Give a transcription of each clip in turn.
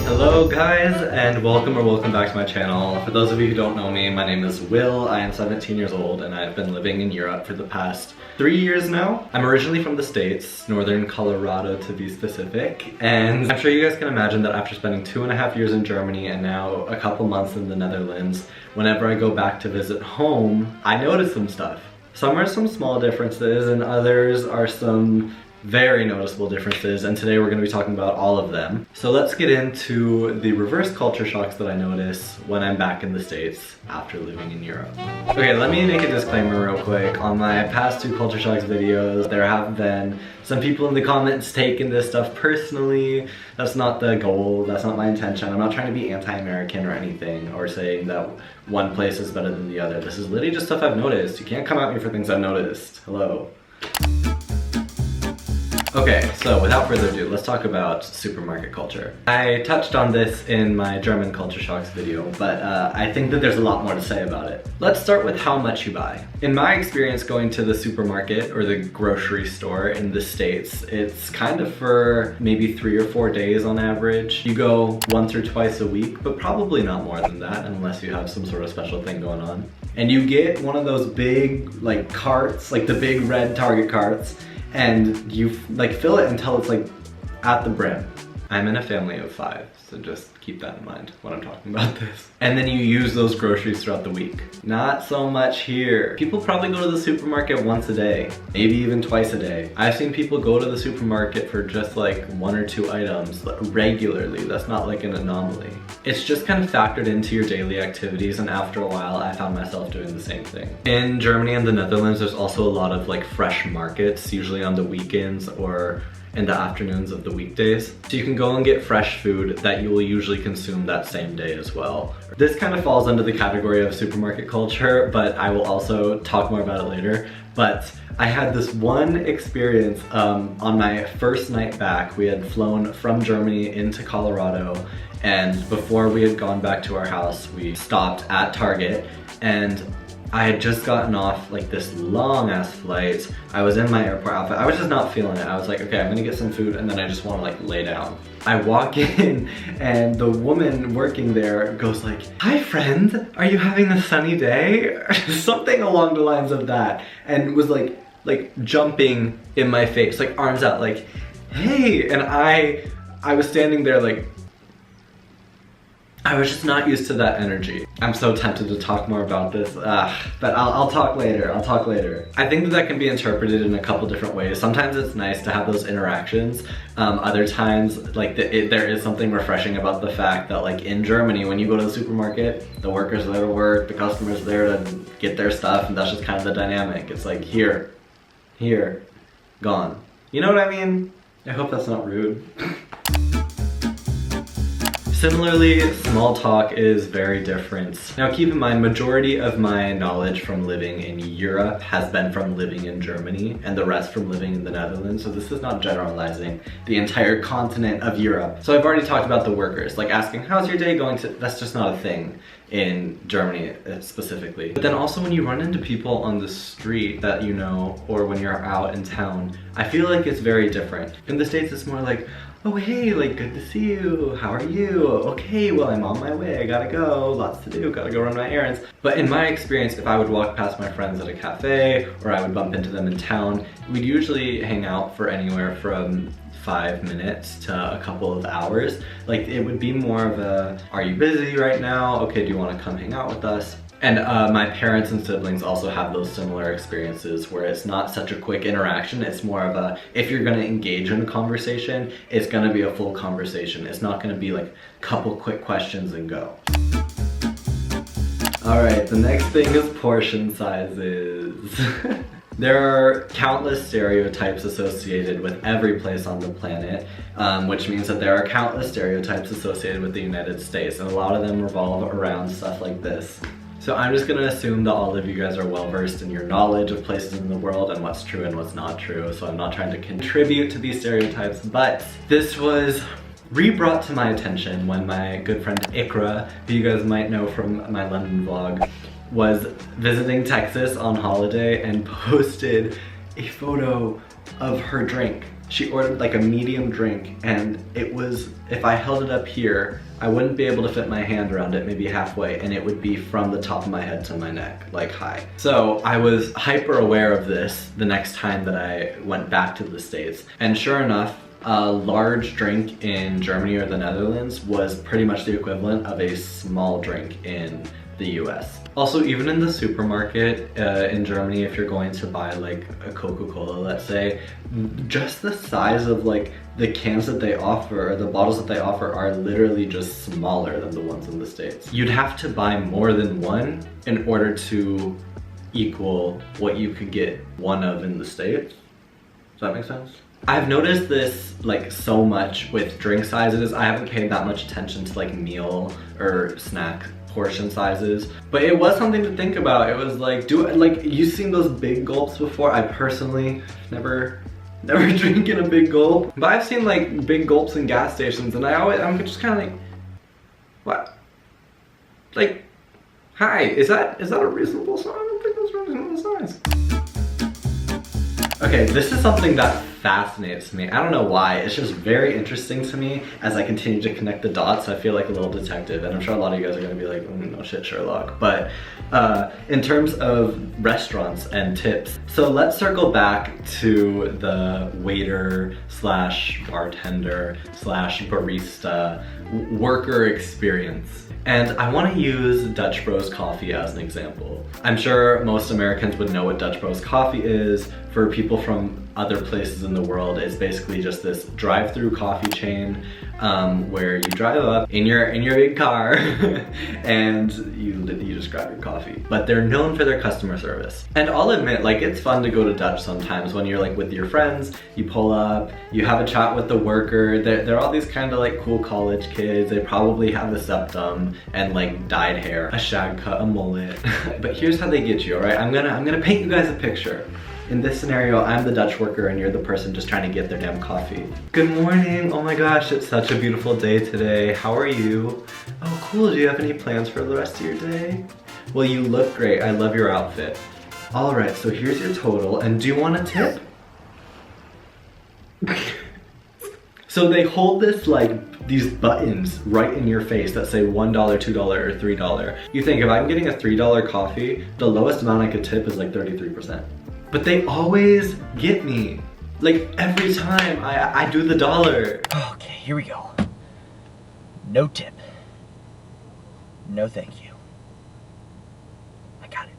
Hello guys, and welcome back to my channel. For those of you who don't know me, my name is Will. I am 17 years old and I've been living in Europe for the past 3 years now. I'm originally from the States, northern Colorado to be specific, and I'm sure you guys can imagine that after spending 2.5 years in Germany and now a couple months in the Netherlands, whenever I go back to visit home, I notice some stuff. Some are some small differences and others are some very noticeable differences, and today we're going to be talking about all of them. So let's get into the reverse culture shocks that I notice when I'm back in the States after living in Europe. Okay, let me make a disclaimer real quick. On my past 2 culture shocks videos, there have been some people in the comments taking this stuff personally. That's not the goal, that's not my intention. I'm not trying to be anti-American or anything, or saying that one place is better than the other. This is literally just stuff I've noticed. You can't come at me for things I've noticed. Hello. Okay, so without further ado, let's talk about supermarket culture. I touched on this in my German culture shocks video, but I think that there's a lot more to say about it. Let's start with how much you buy. In my experience going to the supermarket or the grocery store in the States, it's kind of for maybe 3 or 4 days on average. You go once or twice a week, but probably not more than that unless you have some sort of special thing going on. And you get one of those big like carts, like the big red Target carts, and you like fill it until it's like at the brim. I'm in a family of 5, so just keep that in mind when I'm talking about this. And then you use those groceries throughout the week. Not so much here. People probably go to the supermarket once a day, maybe even twice a day. I've seen people go to the supermarket for just like 1 or 2 items regularly. That's not like an anomaly. It's just kind of factored into your daily activities, and after a while I found myself doing the same thing. In Germany and the Netherlands, there's also a lot of like fresh markets, usually on the weekends or in the afternoons of the weekdays. So you can go and get fresh food that you will usually consume that same day as well. This kind of falls under the category of supermarket culture, but I will also talk more about it later. But I had this one experience on my first night back. We had flown from Germany into Colorado, and before we had gone back to our house, we stopped at Target, and I had just gotten off like this long ass flight. I was in my airport outfit. I was just not feeling it. I was like, okay, I'm gonna get some food and then I just wanna like lay down. I walk in and the woman working there goes like, "Hi friend, are you having a sunny day?" Something along the lines of that, and was like jumping in my face, like arms out, like, "Hey," and I was standing there like, I was just not used to that energy. I'm so tempted to talk more about this, but I'll talk later, I think that can be interpreted in a couple different ways. Sometimes it's nice to have those interactions. Other times, like there is something refreshing about the fact that like in Germany, when you go to the supermarket, the workers are there to work, the customers are there to get their stuff, and that's just kind of the dynamic. It's like here, gone. You know what I mean? I hope that's not rude. Similarly, small talk is very different. Now keep in mind, majority of my knowledge from living in Europe has been from living in Germany, and the rest from living in the Netherlands, so this is not generalizing the entire continent of Europe. So I've already talked about the workers, like asking, "How's your day going?" That's just not a thing in Germany specifically. But then also when you run into people on the street that you know, or when you're out in town, I feel like it's very different. In the States, it's more like, "Oh hey, like good to see you, how are you? Okay, well I'm on my way, I gotta go, lots to do, gotta go run my errands." But in my experience, if I would walk past my friends at a cafe, or I would bump into them in town, we'd usually hang out for anywhere from 5 minutes to a couple of hours. Like it would be more of a, "Are you busy right now? Okay, do you wanna come hang out with us?" And my parents and siblings also have those similar experiences where it's not such a quick interaction. It's more of a, if you're gonna engage in a conversation, it's gonna be a full conversation. It's not gonna be like a couple quick questions and go. All right, the next thing is portion sizes. There are countless stereotypes associated with every place on the planet, which means that there are countless stereotypes associated with the United States, and a lot of them revolve around stuff like this. So I'm just gonna assume that all of you guys are well versed in your knowledge of places in the world and what's true and what's not true, so I'm not trying to contribute to these stereotypes, but this was re-brought to my attention when my good friend Ikra, who you guys might know from my London vlog, was visiting Texas on holiday and posted a photo of her drink. She ordered like a medium drink, and it was, if I held it up here, I wouldn't be able to fit my hand around it, maybe halfway, and it would be from the top of my head to my neck, like high. So I was hyper aware of this the next time that I went back to the States. And sure enough, a large drink in Germany or the Netherlands was pretty much the equivalent of a small drink in the US. Also, even in the supermarket in Germany, if you're going to buy like a Coca-Cola, let's say, just the size of like the cans that they offer, or the bottles that they offer, are literally just smaller than the ones in the States. You'd have to buy more than one in order to equal what you could get one of in the States. Does that make sense? I've noticed this like so much with drink sizes. I haven't paid that much attention to like meal or snack portion sizes, but it was something to think about. It was like, you've seen those big gulps before? I personally never drink in a big gulp, but I've seen like big gulps in gas stations, and I'm just kind of like, what? Like, hi, is that a reasonable size? I don't think that's a reasonable size. Okay, this is something that fascinates me. I don't know why, it's just very interesting to me as I continue to connect the dots. I feel like a little detective, and I'm sure a lot of you guys are gonna be like, no shit, Sherlock. But in terms of restaurants and tips, so let's circle back to the waiter slash bartender slash barista worker experience. And I want to use Dutch Bros coffee as an example. I'm sure most Americans would know what Dutch Bros coffee is. For people from other places in the world, it's basically just this drive-through coffee chain where you drive up in your big car and you just grab your coffee. But they're known for their customer service. And I'll admit, like, it's fun to go to Dutch sometimes when you're like with your friends, you pull up, you have a chat with the worker. They're all these kind of like cool college kids. They probably have a septum and like dyed hair, a shag cut, a mullet. But here's how they get you, all right? I'm gonna paint you guys a picture. In this scenario, I'm the Dutch worker and you're the person just trying to get their damn coffee. Good morning, oh my gosh, it's such a beautiful day today. How are you? Oh cool, do you have any plans for the rest of your day? Well, you look great, I love your outfit. All right, so here's your total, and do you want a tip? So they hold this like, these buttons right in your face that say $1, $2, or $3. You think if I'm getting a $3 coffee, the lowest amount I could tip is like 33%. But they always get me. Like every time I do the dollar. Okay, here we go. No tip. No thank you. I got it.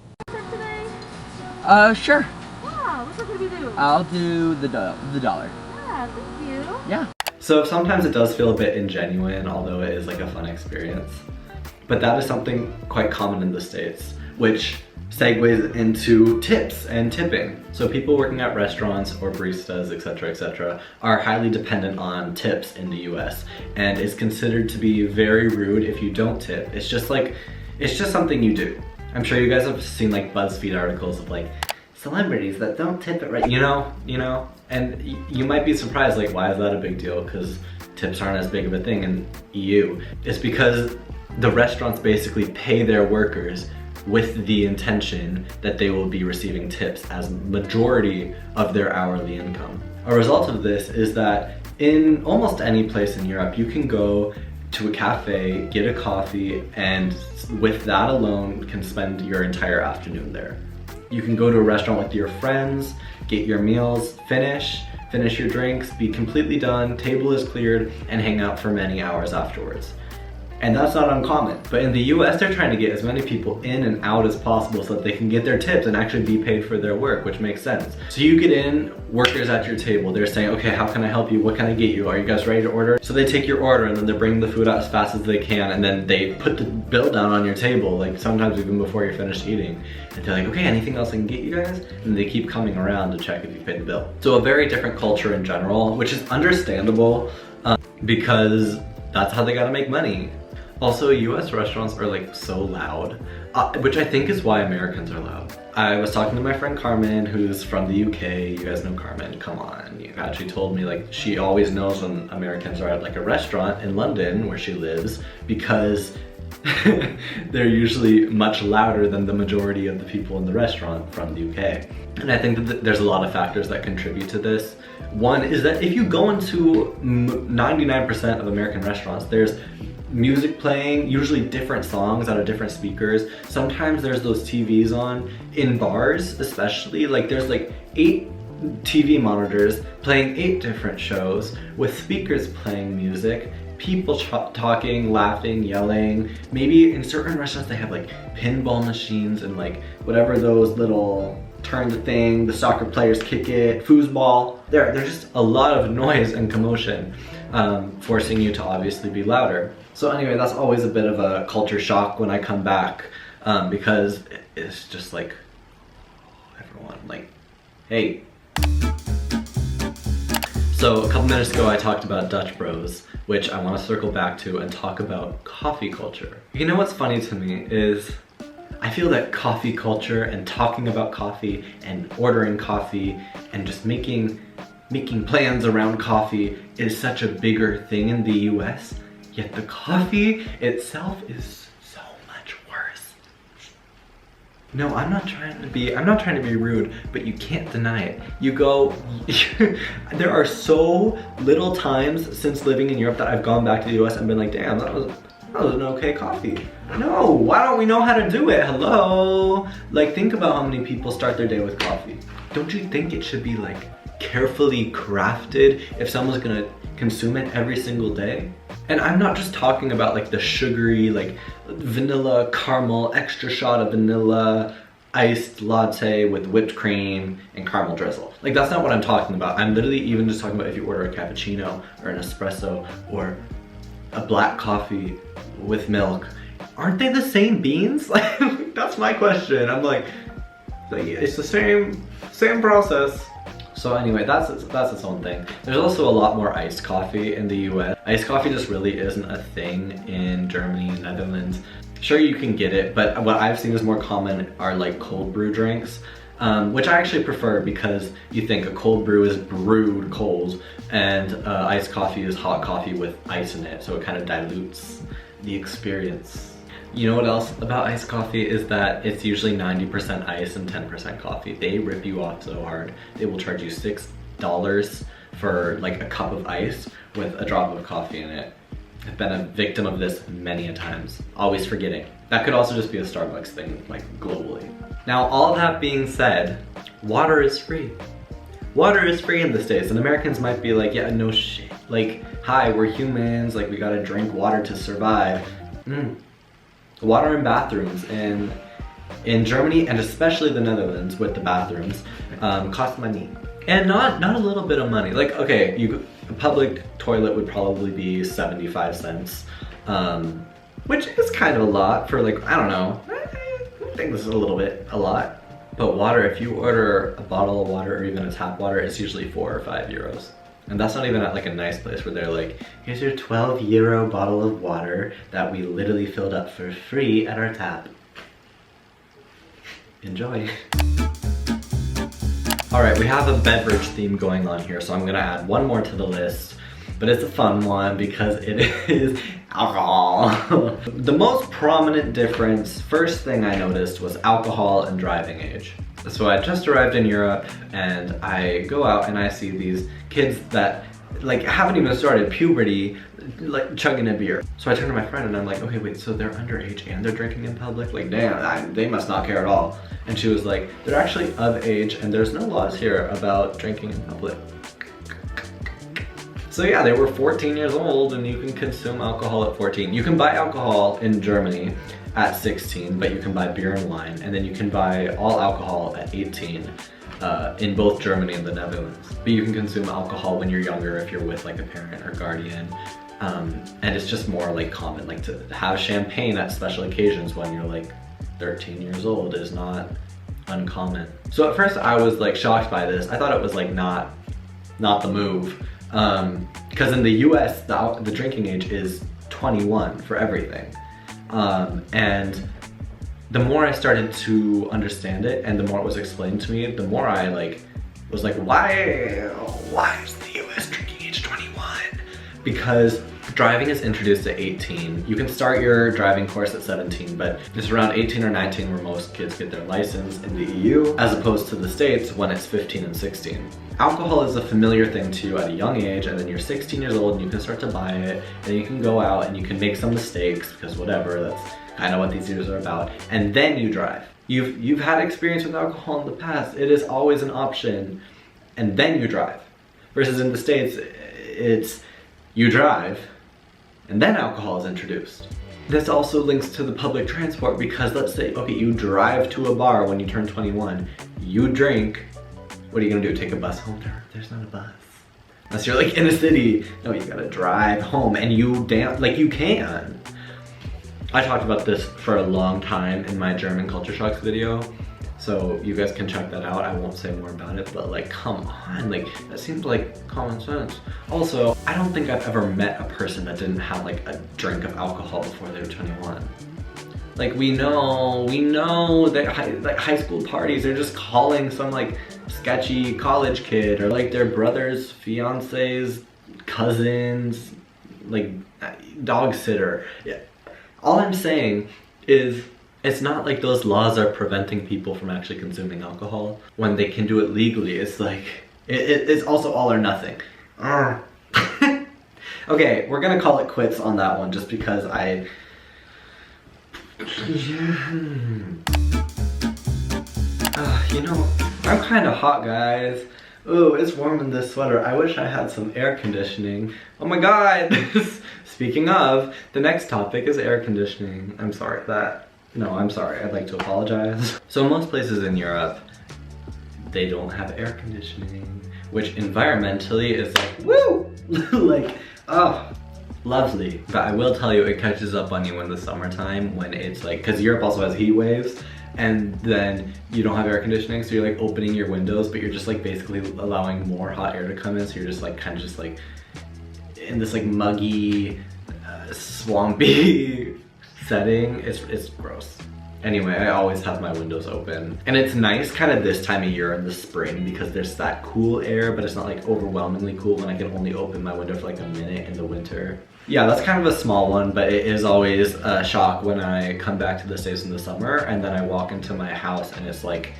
Sure. Yeah, what should we do? I'll do the dollar. Yeah, thank you. Yeah. So sometimes it does feel a bit ingenuine, although it is like a fun experience. But that is something quite common in the States, which segues into tips and tipping. So people working at restaurants or baristas, etc., are highly dependent on tips in the US, and it's considered to be very rude if you don't tip. It's just something you do. I'm sure you guys have seen like BuzzFeed articles of like celebrities that don't tip it right, you know? And you might be surprised, like, why is that a big deal? Because tips aren't as big of a thing in EU. It's because the restaurants basically pay their workers with the intention that they will be receiving tips as majority of their hourly income. A result of this is that in almost any place in Europe, you can go to a cafe, get a coffee, and with that alone can spend your entire afternoon there. You can go to a restaurant with your friends, get your meals, finish your drinks, be completely done, table is cleared, and hang out for many hours afterwards. And that's not uncommon. But in the US, they're trying to get as many people in and out as possible so that they can get their tips and actually be paid for their work, which makes sense. So you get in, workers at your table, they're saying, okay, how can I help you? What can I get you? Are you guys ready to order? So they take your order and then they're bringing the food out as fast as they can, and then they put the bill down on your table, like sometimes even before you're finished eating. And they're like, okay, anything else I can get you guys? And they keep coming around to check if you paid the bill. So a very different culture in general, which is understandable because that's how they gotta make money. Also, US restaurants are like so loud, which I think is why Americans are loud. I was talking to my friend Carmen, who's from the UK. You guys know Carmen, come on. You actually told me like she always knows when Americans are at like a restaurant in London where she lives, because they're usually much louder than the majority of the people in the restaurant from the UK. And I think that there's a lot of factors that contribute to this. One is that if you go into 99% of American restaurants, there's music playing, usually different songs out of different speakers. Sometimes there's those TVs on in bars, especially. Like there's like 8 TV monitors playing 8 different shows with speakers playing music, people talking, laughing, yelling. Maybe in certain restaurants they have like pinball machines and like whatever those little turn the thing, the soccer players kick it, foosball. There's just a lot of noise and commotion, forcing you to obviously be louder. So anyway, that's always a bit of a culture shock when I come back, because it's just like, everyone, like, hey. So a couple minutes ago I talked about Dutch Bros, which I want to circle back to and talk about coffee culture. You know what's funny to me is I feel that coffee culture and talking about coffee and ordering coffee and just making plans around coffee is such a bigger thing in the US, yet the coffee itself is so much worse. No, I'm not trying to be rude, but you can't deny it. You go, there are so little times since living in Europe that I've gone back to the US and been like, damn, that was an okay coffee. No, why don't we know how to do it? Hello? Like, think about how many people start their day with coffee. Don't you think it should be like carefully crafted if someone's gonna consume it every single day? And I'm not just talking about like the sugary, like vanilla caramel, extra shot of vanilla, iced latte with whipped cream and caramel drizzle. Like, that's not what I'm talking about. I'm literally even just talking about if you order a cappuccino or an espresso or a black coffee with milk. Aren't they the same beans? Like, that's my question. I'm like it's the same process. So anyway, that's its own thing. There's also a lot more iced coffee in the US. Iced coffee just really isn't a thing in Germany and Netherlands. Sure, you can get it, but what I've seen is more common are like cold brew drinks, which I actually prefer because you think a cold brew is brewed cold and iced coffee is hot coffee with ice in it, so it kind of dilutes the experience. You know what else about iced coffee is that it's usually 90% ice and 10% coffee. They rip you off so hard. They will charge you $6 for like a cup of ice with a drop of coffee in it. I've been a victim of this many a times, always forgetting. That could also just be a Starbucks thing, like globally. Now, all that being said, water is free. Water is free in the States, and Americans might be like, yeah, no shit. Like, hi, we're humans, like we gotta drink water to survive. Water in bathrooms in Germany, and especially the Netherlands with the bathrooms, cost money. And not a little bit of money. Like, okay, a public toilet would probably be 75 cents, which is kind of a lot for like, I don't know, I think this is a lot. But water, if you order a bottle of water or even a tap water, it's usually 4 or 5 euros. And that's not even at like a nice place where they're like, here's your 12 euro bottle of water that we literally filled up for free at our tap. Enjoy. All right, we have a beverage theme going on here, so I'm gonna add one more to the list, but it's a fun one because it is alcohol. The most prominent difference, first thing I noticed was alcohol and driving age. So I just arrived in Europe and I go out and I see these kids that like haven't even started puberty, like chugging a beer. So I turn to my friend and I'm like, okay, wait, so they're underage and they're drinking in public? Like, damn, they must not care at all. And she was like, they're actually of age and there's no laws here about drinking in public. So yeah, they were 14 years old and you can consume alcohol at 14. You can buy alcohol in Germany at 16, but you can buy beer and wine, and then you can buy all alcohol at 18 in both Germany and the Netherlands. But you can consume alcohol when you're younger if you're with like a parent or guardian, and it's just more like common, like to have champagne at special occasions when you're like 13 years old is not uncommon. So at first I was like shocked by this. I thought it was like not the move, because in the US the drinking age is 21 for everything. And the more I started to understand it and the more it was explained to me, the more I was like, why is the US drinking age 21? Because Driving is introduced at 18. You can start your driving course at 17, but it's around 18 or 19 where most kids get their license in the EU, as opposed to the States when it's 15 and 16. Alcohol is a familiar thing to you at a young age, and then you're 16 years old and you can start to buy it, and you can go out and you can make some mistakes, because whatever, that's kind of what these years are about, and then you drive. You've had experience with alcohol in the past. It is always an option, and then you drive. Versus in the States, it's you drive, and then alcohol is introduced. This also links to the public transport, because let's say, okay, you drive to a bar when you turn 21, you drink, what are you gonna do, take a bus home? There's not a bus. Unless you're like in a city, no, you gotta drive home, and you like you can. I talked about this for a long time in my German culture shocks video, so you guys can check that out. I won't say more about it, but like, come on, like, that seems like common sense. Also, I don't think I've ever met a person that didn't have like a drink of alcohol before they were 21. Like, we know that high school parties, they're just calling some like sketchy college kid, or like their brother's fiance's cousins, like dog sitter. Yeah. All I'm saying is, it's not like those laws are preventing people from actually consuming alcohol when they can do it legally. It's like, it's also all or nothing. Okay, we're gonna call it quits on that one just because you know, I'm kind of hot, guys. Ooh, it's warm in this sweater. I wish I had some air conditioning. Oh my god! Speaking of, the next topic is air conditioning. I'm sorry, I'm sorry, I'd like to apologize. So most places in Europe, they don't have air conditioning, which environmentally is like, woo! Like, oh, lovely. But I will tell you, it catches up on you in the summertime when it's like, because Europe also has heat waves, and then you don't have air conditioning, so you're like opening your windows, but you're just like basically allowing more hot air to come in, so you're just like kind of just like in this like muggy, swampy setting. It's gross. Anyway, I always have my windows open. And it's nice kind of this time of year in the spring, because there's that cool air, but it's not like overwhelmingly cool when I can only open my window for like a minute in the winter. Yeah, that's kind of a small one, but it is always a shock when I come back to the States in the summer and then I walk into my house and it's like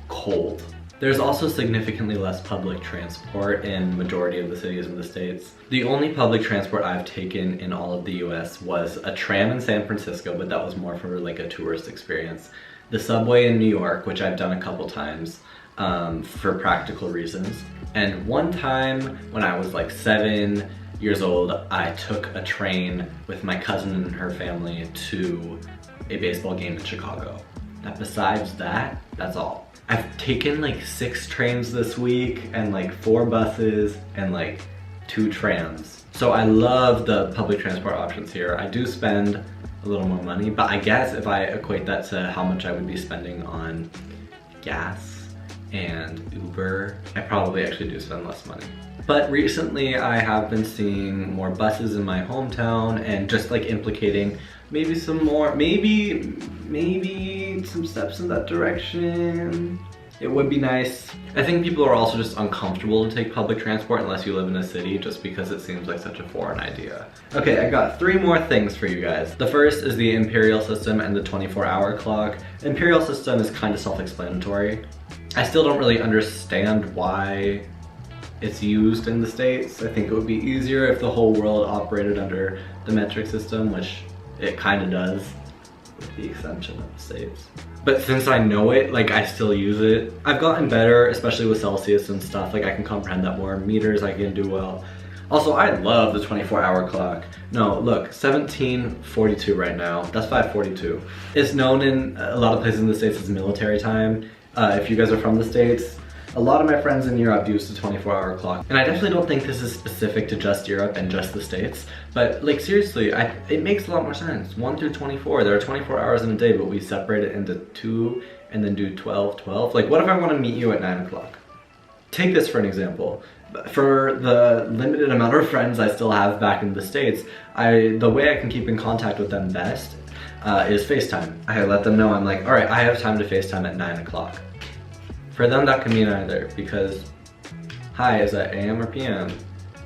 cold. There's also significantly less public transport in majority of the cities in the States. The only public transport I've taken in all of the US was a tram in San Francisco, but that was more for like a tourist experience. The subway in New York, which I've done a couple times for practical reasons. And one time when I was like 7 years old, I took a train with my cousin and her family to a baseball game in Chicago. Now, besides that, that's all. I've taken like 6 trains this week, and like 4 buses, and like 2 trams. So I love the public transport options here. I do spend a little more money, but I guess if I equate that to how much I would be spending on gas and Uber, I probably actually do spend less money. But recently I have been seeing more buses in my hometown, and just like implicating maybe some more, maybe some steps in that direction. It would be nice. I think people are also just uncomfortable to take public transport unless you live in a city, just because it seems like such a foreign idea. Okay, I got 3 more things for you guys. The first is the imperial system and the 24-hour clock. The imperial system is kind of self-explanatory. I still don't really understand why it's used in the States. I think it would be easier if the whole world operated under the metric system, which it kind of does, with the exception of the States. But since I know it, like, I still use it. I've gotten better, especially with Celsius and stuff. Like, I can comprehend that more. Meters, I can do well. Also, I love the 24-hour clock. No, look, 17:42 right now. That's 5:42. It's known in a lot of places in the States as military time. If you guys are from the States, a lot of my friends in Europe use the 24-hour clock. And I definitely don't think this is specific to just Europe and just the States, but like seriously, it makes a lot more sense. 1 through 24, there are 24 hours in a day, but we separate it into 2 and then do 12, 12. Like, what if I want to meet you at 9 o'clock? Take this for an example. For the limited amount of friends I still have back in the States, the way I can keep in contact with them best is FaceTime. I let them know, I'm like, all right, I have time to FaceTime at 9 o'clock. For them, that can mean either, because, hi, is that AM or PM?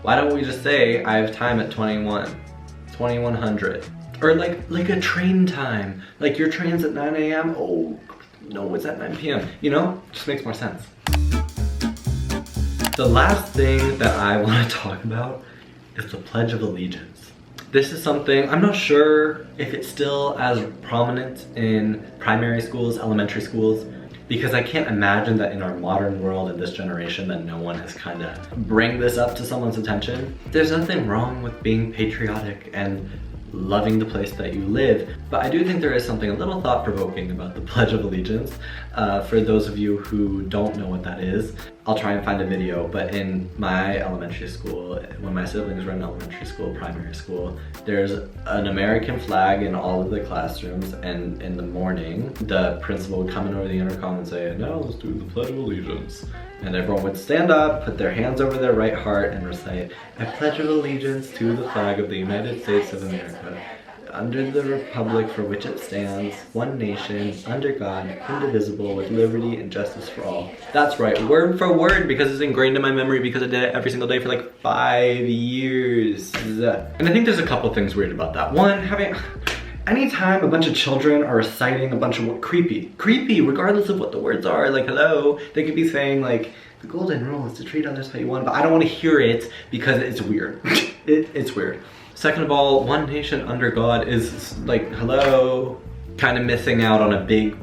Why don't we just say I have time at 2100? Or like a train time. Like your train's at 9 a.m. Oh, no, it's at 9 p.m. You know, just makes more sense. The last thing that I want to talk about is the Pledge of Allegiance. This is something, I'm not sure if it's still as prominent in primary schools, elementary schools, because I can't imagine that in our modern world in this generation that no one has kind of bring this up to someone's attention. There's nothing wrong with being patriotic and loving the place that you live, but I do think there is something a little thought-provoking about the Pledge of Allegiance. For those of you who don't know what that is, I'll try and find a video, but in my elementary school, when my siblings were in elementary school, primary school, there's an American flag in all of the classrooms, and in the morning, the principal would come in over the intercom and say, "Now let's do the Pledge of Allegiance." And everyone would stand up, put their hands over their right heart, and recite, "I pledge allegiance to the flag of the United States of America, under the republic for which it stands, one nation, under God, indivisible, with liberty and justice for all." That's right, word for word, because it's ingrained in my memory because I did it every single day for like 5 years. And I think there's a couple things weird about that. One, anytime a bunch of children are reciting a bunch of creepy, regardless of what the words are, like hello, they could be saying like, "The golden rule is to treat others how you want," but I don't want to hear it because it's weird. It's weird. Second of all, one nation under God is like, hello, kind of missing out on a big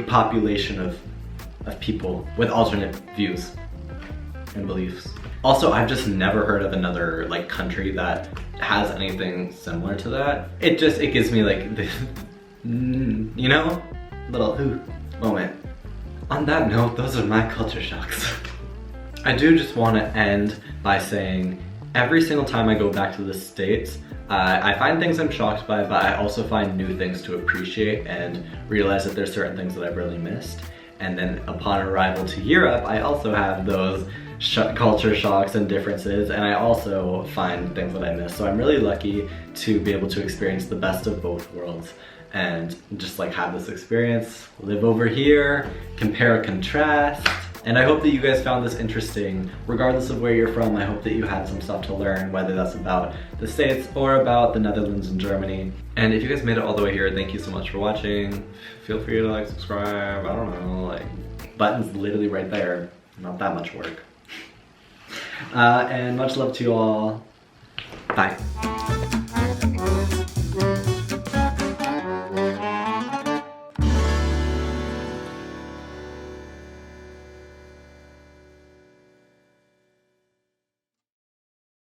population of people with alternate views and beliefs. Also, I've just never heard of another like country that has anything similar to that. It gives me like this, you know, little ooh moment. On that note, those are my culture shocks. I do just want to end by saying every single time I go back to the States, I find things I'm shocked by, but I also find new things to appreciate and realize that there's certain things that I've really missed. And then upon arrival to Europe, I also have those culture shocks and differences, and I also find things that I miss. So I'm really lucky to be able to experience the best of both worlds and just like have this experience, live over here, compare and contrast. And I hope that you guys found this interesting. Regardless of where you're from, I hope that you had some stuff to learn, whether that's about the States or about the Netherlands and Germany. And if you guys made it all the way here, thank you so much for watching. Feel free to like, subscribe, I don't know, like, button's literally right there. Not that much work. And much love to you all. Bye.